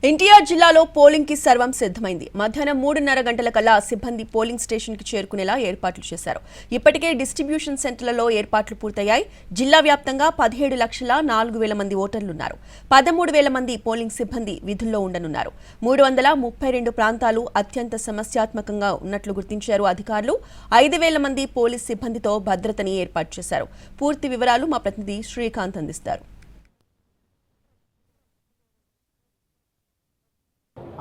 ఎన్టీఆర్ జిల్లాలో పోలింగ్ కి సర్వం సిద్ధమైంది. మధ్యాహ్నం 3:30 గంటల కల్లా సిబ్బంది పోలింగ్ స్టేషన్ కి చేరుకునేలా ఏర్పాట్లు చేశారు. ఇప్పటికే డిస్ట్రిబ్యూషన్ సెంటర్లలో ఏర్పాట్లు పూర్తయ్యాయి. జిల్లా వ్యాప్తంగా 17,04,000 మంది ఓటర్లున్నారు. 13,000 మంది పోలింగ్ సిబ్బంది విధుల్లో ఉండనున్నారు. 332 ప్రాంతాలు అత్యంత సమస్యాత్మకంగా ఉన్నట్లు గుర్తించారు అధికారులు. 5,000 మంది పోలీస్ సిబ్బందితో భద్రతని ఏర్పాటు చేశారు. పూర్తి వివరాలు మా ప్రతినిధి శ్రీకాంత్ అందిస్తారు.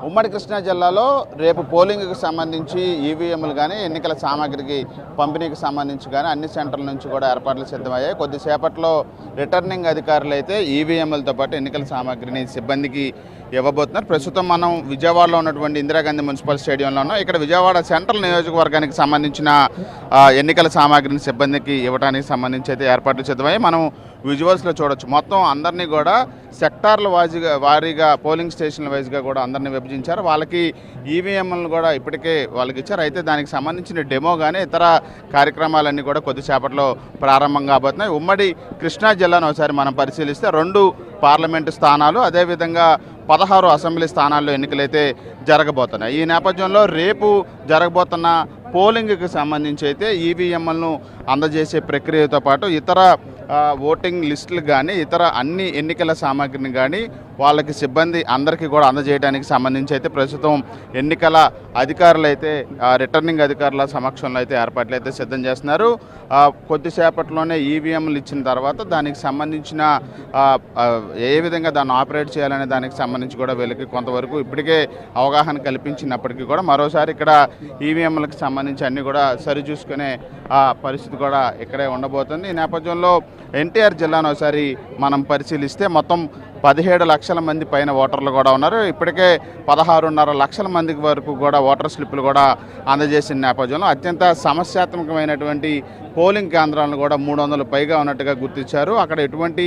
ఉమ్మడి కృష్ణా జిల్లాలో రేపు పోలింగ్కి సంబంధించి ఈవీఎంలు కానీ ఎన్నికల సామాగ్రికి పంపిణీకి సంబంధించి కానీ అన్ని సెంటర్ల నుంచి కూడా ఏర్పాట్లు సిద్ధమయ్యాయి. కొద్దిసేపట్లో రిటర్నింగ్ అధికారులు అయితే ఈవీఎంలతో పాటు ఎన్నికల సామాగ్రిని సిబ్బందికి ఇవ్వబోతున్నారు. ప్రస్తుతం మనం విజయవాడలో ఉన్నటువంటి ఇందిరాగాంధీ మున్సిపల్ స్టేడియంలో ఉన్నాం. ఇక్కడ విజయవాడ సెంట్రల్ నియోజకవర్గానికి సంబంధించిన ఎన్నికల సామాగ్రిని సిబ్బందికి ఇవ్వడానికి సంబంధించి అయితే ఏర్పాట్లు సిద్ధమయ్యాయి. మనం విజువల్స్లో చూడొచ్చు. మొత్తం అందరినీ కూడా సెక్టార్ల వారీగా పోలింగ్ స్టేషన్ల వైజ్గా కూడా అందరినీ విభజించారు. వాళ్ళకి ఈవీఎంలను కూడా ఇప్పటికే వాళ్ళకి ఇచ్చారు. అయితే దానికి సంబంధించిన డెమో కానీ ఇతర కార్యక్రమాలన్నీ కూడా కొద్దిసేపట్లో ప్రారంభం కాబోతున్నాయి. ఉమ్మడి కృష్ణా జిల్లాను ఒకసారి మనం పరిశీలిస్తే 2 పార్లమెంటు స్థానాలు, అదేవిధంగా 16 అసెంబ్లీ స్థానాల్లో ఎన్నికలైతే జరగబోతున్నాయి. ఈ నేపథ్యంలో రేపు జరగబోతున్న పోలింగ్కి సంబంధించి అయితే ఈవీఎంలను అందజేసే ప్రక్రియతో పాటు ఇతర ఓటింగ్ లిస్టులు కానీ ఇతర అన్ని ఎన్నికల సామాగ్రిని కానీ వాళ్ళకి సిబ్బంది అందరికీ కూడా అందజేయడానికి సంబంధించి అయితే ప్రస్తుతం ఎన్నికల అధికారులు అయితే రిటర్నింగ్ అధికారుల సమక్షంలో అయితే ఏర్పాట్లు అయితే సిద్ధం చేస్తున్నారు. కొద్దిసేపట్లోనే ఈవీఎంలు ఇచ్చిన తర్వాత దానికి సంబంధించిన ఏ విధంగా దాన్ని ఆపరేట్ చేయాలనే దానికి సంబంధించి కూడా వీళ్ళకి కొంతవరకు ఇప్పటికే అవగాహన కల్పించినప్పటికీ కూడా మరోసారి ఇక్కడ ఈవీఎంలకు సంబంధించి అన్నీ కూడా సరిచూసుకునే పరిస్థితి కూడా ఇక్కడే ఉండబోతుంది. ఈ నేపథ్యంలో ఎన్టీఆర్ జిల్లాను ఒకసారి మనం పరిశీలిస్తే మొత్తం 17 లక్షల మంది పైన ఓటర్లు కూడా ఉన్నారు. ఇప్పటికే 16.5 లక్షల మందికి వరకు కూడా ఓటర్ స్లిప్పులు కూడా అందజేసిన నేపథ్యంలో అత్యంత సమస్యాత్మకమైనటువంటి పోలింగ్ కేంద్రాలను కూడా 300 పైగా ఉన్నట్టుగా గుర్తించారు. అక్కడ ఎటువంటి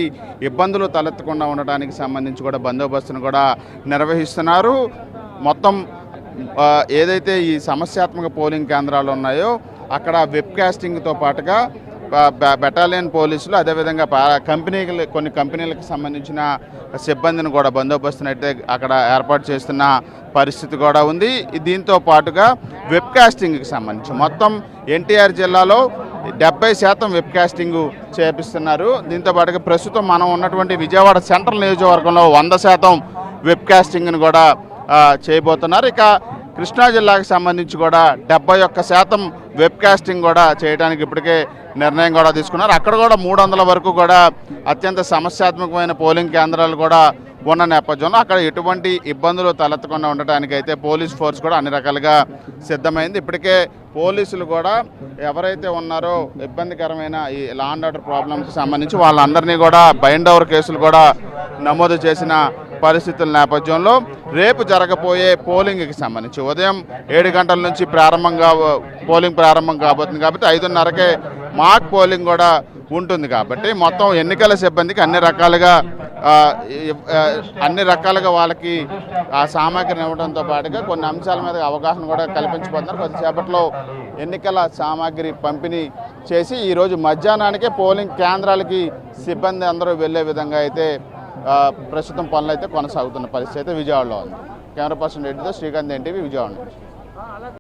ఇబ్బందులు తలెత్తకుండా ఉండడానికి సంబంధించి కూడా బందోబస్తును కూడా నిర్వహిస్తున్నారు. మొత్తం ఏదైతే ఈ సమస్యాత్మక పోలింగ్ కేంద్రాలు ఉన్నాయో అక్కడ వెబ్ కాస్టింగ్తో పాటుగా బెటాలియన్ పోలీసులు, అదేవిధంగా కొన్ని కంపెనీలకు సంబంధించిన సిబ్బందిని కూడా బందోబస్తునైతే అక్కడ ఏర్పాటు చేస్తున్న పరిస్థితి కూడా ఉంది. దీంతో పాటుగా వెబ్ కాస్టింగ్కి సంబంధించి మొత్తం ఎన్టీఆర్ జిల్లాలో 70% వెబ్ కాస్టింగ్ చేపిస్తున్నారు. దీంతో పాటుగా ప్రస్తుతం మనం ఉన్నటువంటి విజయవాడ సెంట్రల్ నియోజకవర్గంలో 100% వెబ్ కాస్టింగ్ను కూడా చేయబోతున్నారు. ఇక కృష్ణా జిల్లాకు సంబంధించి కూడా 71% వెబ్ కాస్టింగ్ కూడా చేయడానికి ఇప్పటికే నిర్ణయం కూడా తీసుకున్నారు. అక్కడ కూడా 300 వరకు కూడా అత్యంత సమస్యాత్మకమైన పోలింగ్ కేంద్రాలు కూడా ఉన్న నేపథ్యంలో అక్కడ ఎటువంటి ఇబ్బందులు తలెత్తకుండా ఉండటానికి అయితే పోలీస్ ఫోర్స్ కూడా అన్ని రకాలుగా సిద్ధమైంది. ఇప్పటికే పోలీసులు కూడా ఎవరైతే ఉన్నారో ఇబ్బందికరమైన ఈ లా అండ్ ఆర్డర్ ప్రాబ్లంకి సంబంధించి వాళ్ళందరినీ కూడా బైండ్ ఓవర్ కేసులు కూడా నమోదు చేసిన పరిస్థితుల నేపథ్యంలో రేపు జరగబోయే పోలింగ్కి సంబంధించి ఉదయం 7 గంటల నుంచి పోలింగ్ ప్రారంభం కాబోతుంది. కాబట్టి 5:30కే మాక్ పోలింగ్ కూడా ఉంటుంది. కాబట్టి మొత్తం ఎన్నికల సిబ్బందికి అన్ని రకాలుగా వాళ్ళకి ఆ సామాగ్రిని ఇవ్వడంతో పాటుగా కొన్ని అంశాల మీద అవగాహన కూడా కల్పించబోతున్నారు. కొద్దిసేపట్లో ఎన్నికల సామాగ్రి పంపిణీ చేసి ఈరోజు మధ్యాహ్నానికే పోలింగ్ కేంద్రాలకి సిబ్బంది అందరూ వెళ్ళే విధంగా అయితే ప్రస్తుతం పనులు అయితే కొనసాగుతున్న పరిస్థితి అయితే విజయవాడలో ఉంది. కెమెరా పర్సన్ రెడ్డితో శ్రీకాంత్, ఎన్టీవీ, విజయవాడ.